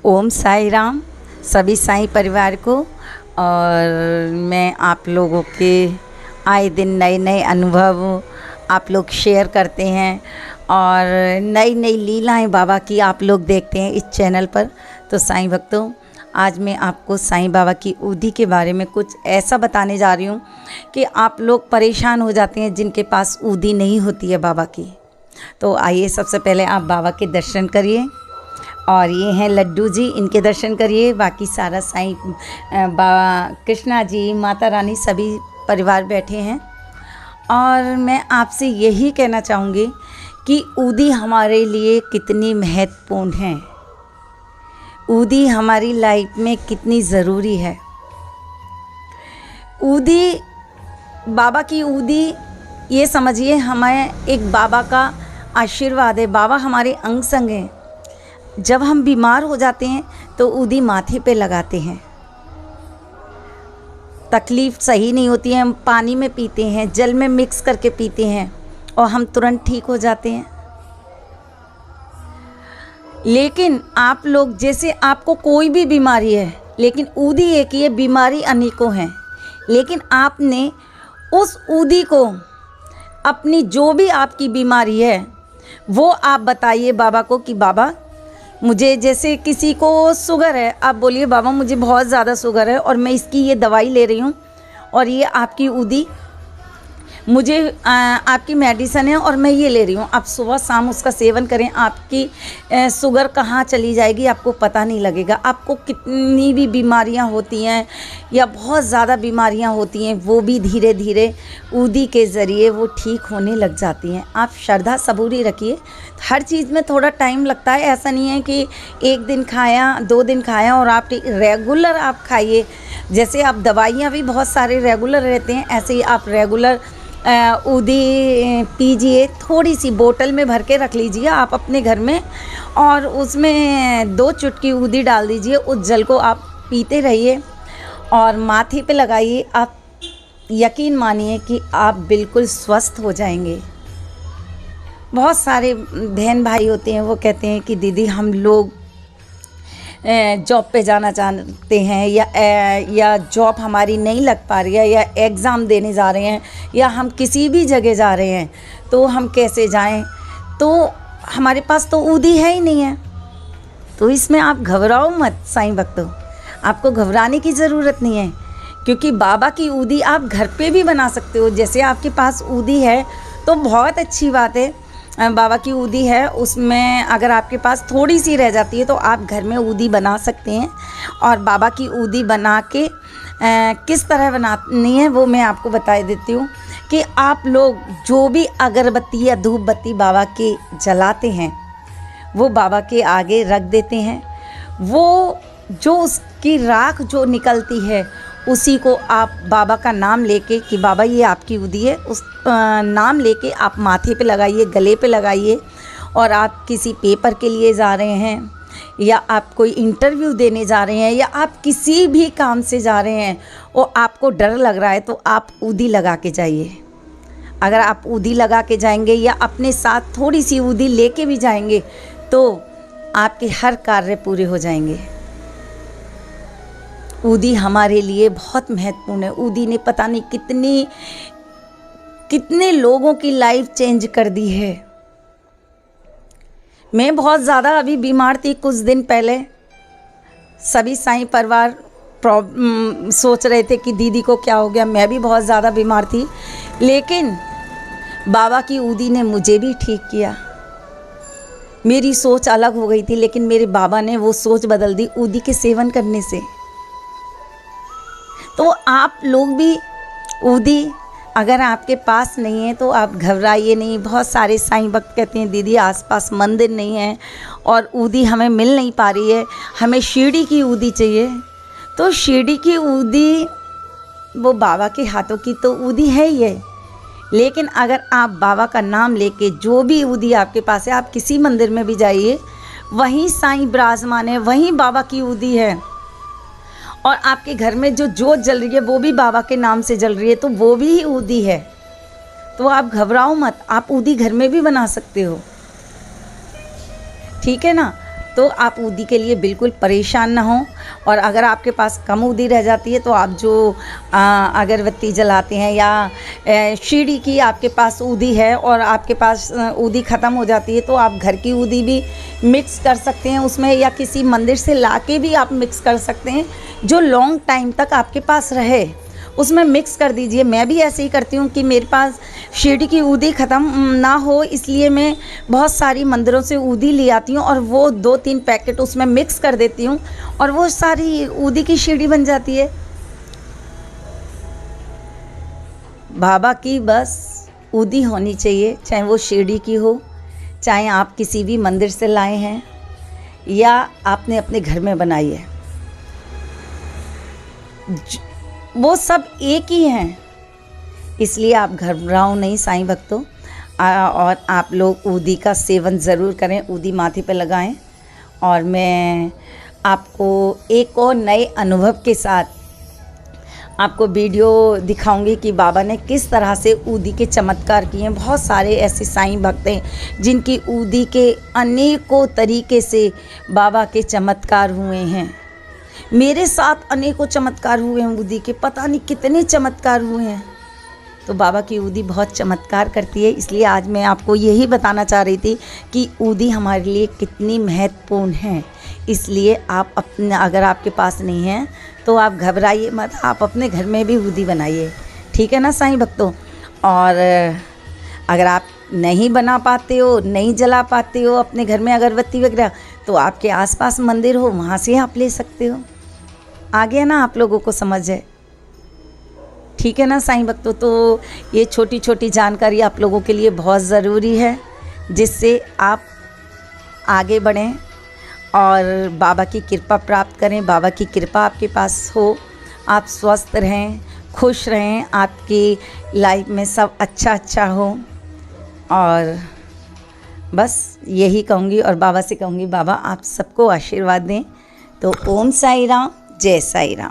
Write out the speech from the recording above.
ओम साई राम सभी साईं परिवार को। और मैं आप लोगों के आए दिन नए नए अनुभव आप लोग शेयर करते हैं और नई नई लीलाएं बाबा की आप लोग देखते हैं इस चैनल पर। तो साईं भक्तों, आज मैं आपको साईं बाबा की उदी के बारे में कुछ ऐसा बताने जा रही हूँ कि आप लोग परेशान हो जाते हैं जिनके पास उदी नहीं होती है बाबा की। तो आइए, सबसे पहले आप बाबा के दर्शन करिए। और ये हैं लड्डू जी, इनके दर्शन करिए। बाकी सारा साईं बाबा कृष्णा जी, माता रानी, सभी परिवार बैठे हैं। और मैं आपसे यही कहना चाहूँगी कि उदी हमारे लिए कितनी महत्वपूर्ण है, उदी हमारी लाइफ में कितनी ज़रूरी है। उदी, बाबा की उदी, ये समझिए हमें एक बाबा का आशीर्वाद है। बाबा हमारे अंग संग हैं। जब हम बीमार हो जाते हैं तो उदी माथे पे लगाते हैं। तकलीफ़ सही नहीं होती है, हम पानी में पीते हैं, जल में मिक्स करके पीते हैं और हम तुरंत ठीक हो जाते हैं। लेकिन आप लोग, जैसे आपको कोई भी बीमारी है, लेकिन उदी एक ही है, बीमारी अनेकों हैं। लेकिन आपने उस उदी को, अपनी जो भी आपकी बीमारी है वो आप बताइए बाबा को कि बाबा मुझे, जैसे किसी को शुगर है, आप बोलिए बाबा मुझे बहुत ज़्यादा शुगर है और मैं इसकी ये दवाई ले रही हूँ और ये आपकी उदी, मुझे आपकी मेडिसन है और मैं ये ले रही हूँ, आप सुबह शाम उसका सेवन करें। आपकी शुगर कहाँ चली जाएगी आपको पता नहीं लगेगा। आपको कितनी भी बीमारियाँ होती हैं या बहुत ज़्यादा बीमारियाँ होती हैं, वो भी धीरे धीरे उदी के ज़रिए वो ठीक होने लग जाती हैं। आप श्रद्धा सबूरी रखिए। हर चीज़ में थोड़ा टाइम लगता है। ऐसा नहीं है कि एक दिन खाया, 2 दिन खाया और आप रेगुलर आप खाइए। जैसे आप दवाइयाँ भी बहुत सारे रेगुलर रहते हैं, ऐसे ही आप रेगुलर उदी पीजिए। थोड़ी सी बोतल में भर के रख लीजिए आप अपने घर में और उसमें 2 चुटकी उदी डाल दीजिए। उस जल को आप पीते रहिए और माथे पे लगाइए। आप यकीन मानिए कि आप बिल्कुल स्वस्थ हो जाएंगे। बहुत सारे बहन भाई होते हैं, वो कहते हैं कि दीदी हम लोग जॉब पे जाना चाहते हैं या जॉब हमारी नहीं लग पा रही है, या एग्ज़ाम देने जा रहे हैं, या हम किसी भी जगह जा रहे हैं तो हम कैसे जाएं, तो हमारे पास तो उदी है ही नहीं है। तो इसमें आप घबराओ मत साईं भक्तों, आपको घबराने की ज़रूरत नहीं है, क्योंकि बाबा की उदी आप घर पे भी बना सकते हो। जैसे आपके पास उदी है तो बहुत अच्छी बात है, बाबा की उदी है, उसमें अगर आपके पास थोड़ी सी रह जाती है तो आप घर में उदी बना सकते हैं। और बाबा की उदी बना के किस तरह बनानी है वो मैं आपको बता देती हूँ कि आप लोग जो भी अगरबत्ती या धूप बत्ती बाबा के जलाते हैं वो बाबा के आगे रख देते हैं। वो जो उसकी राख जो निकलती है उसी को आप बाबा का नाम लेके कि बाबा ये आपकी उदी है, उस नाम लेके आप माथे पे लगाइए, गले पे लगाइए। और आप किसी पेपर के लिए जा रहे हैं, या आप कोई इंटरव्यू देने जा रहे हैं, या आप किसी भी काम से जा रहे हैं और आपको डर लग रहा है तो आप उदी लगा के जाइए। अगर आप उदी लगा के जाएंगे या अपने साथ थोड़ी सी उदी लेके भी जाएंगे तो आपके हर कार्य पूरे हो जाएंगे। उदी हमारे लिए बहुत महत्वपूर्ण है। उदी ने पता नहीं कितने लोगों की लाइफ चेंज कर दी है। मैं बहुत ज़्यादा अभी बीमार थी कुछ दिन पहले। सभी साईं परिवार सोच रहे थे कि दीदी को क्या हो गया। मैं भी बहुत ज़्यादा बीमार थी, लेकिन बाबा की उदी ने मुझे भी ठीक किया। मेरी सोच अलग हो गई थी, लेकिन मेरे बाबा ने वो सोच बदल दी उदी के सेवन करने से। तो आप लोग भी उदी अगर आपके पास नहीं है तो आप घबराइए नहीं। बहुत सारे साईं भक्त कहते हैं दीदी आसपास मंदिर नहीं है और उदी हमें मिल नहीं पा रही है, हमें शिरडी की उदी चाहिए। तो शिरडी की उदी वो बाबा के हाथों की तो उदी है ही है। लेकिन अगर आप बाबा का नाम लेके जो भी उदी आपके पास है, आप किसी मंदिर में भी जाइए, वहीं साईं विराजमान है, वहीं बाबा की उदी है। और आपके घर में जो जोत जल रही है वो भी बाबा के नाम से जल रही है, तो वो भी उदी है। तो आप घबराओ मत, आप उदी घर में भी बना सकते हो, ठीक है ना। तो आप ऊदी के लिए बिल्कुल परेशान ना हो। और अगर आपके पास कम ऊदी रह जाती है तो आप जो अगरबत्ती जलाते हैं या शीड़ी की आपके पास ऊदी है और आपके पास ऊदी ख़त्म हो जाती है तो आप घर की ऊदी भी मिक्स कर सकते हैं उसमें, या किसी मंदिर से लाके भी आप मिक्स कर सकते हैं, जो लॉन्ग टाइम तक आपके पास रहे उसमें मिक्स कर दीजिए। मैं भी ऐसे ही करती हूँ कि मेरे पास शीड़ी की ऊदी ख़त्म ना हो, इसलिए मैं बहुत सारी मंदिरों से ऊदी ले आती हूँ और वो 2-3 पैकेट उसमें मिक्स कर देती हूँ और वो सारी ऊदी की शीड़ी बन जाती है। बाबा की बस ऊदी होनी चाहिए, चाहे वो शीड़ी की हो, चाहे आप किसी भी मंदिर से लाए हैं या आपने अपने घर में बनाई है, वो सब एक ही हैं। इसलिए आप घबराओ नहीं साईं भक्तों, और आप लोग ऊदी का सेवन ज़रूर करें, ऊदी माथे पे लगाएं। और मैं आपको एक और नए अनुभव के साथ आपको वीडियो दिखाऊंगी कि बाबा ने किस तरह से ऊदी के चमत्कार किए हैं। बहुत सारे ऐसे साईं भक्त हैं जिनकी ऊदी के अनेकों तरीके से बाबा के चमत्कार हुए हैं। मेरे साथ अनेकों चमत्कार हुए हैं ऊदी के, पता नहीं कितने चमत्कार हुए हैं। तो बाबा की ऊदी बहुत चमत्कार करती है, इसलिए आज मैं आपको यही बताना चाह रही थी कि ऊदी हमारे लिए कितनी महत्वपूर्ण है। इसलिए आप अपने, अगर आपके पास नहीं है तो आप घबराइए मत, आप अपने घर में भी ऊदी बनाइए, ठीक है ना साईं भक्तों। और अगर आप नहीं बना पाते हो, नहीं जला पाते हो अपने घर में अगरबत्ती वगैरह, तो आपके आसपास मंदिर हो वहाँ से आप ले सकते हो। आ गया ना आप लोगों को समझ है, ठीक है ना साईं भक्तों। तो ये छोटी छोटी जानकारी आप लोगों के लिए बहुत ज़रूरी है, जिससे आप आगे बढ़ें और बाबा की कृपा प्राप्त करें। बाबा की कृपा आपके पास हो, आप स्वस्थ रहें, खुश रहें, आपकी लाइफ में सब अच्छा हो। और बस यही कहूँगी और बाबा से कहूँगी, बाबा आप सबको आशीर्वाद दें। तो ओम साई राम, जय साई राम।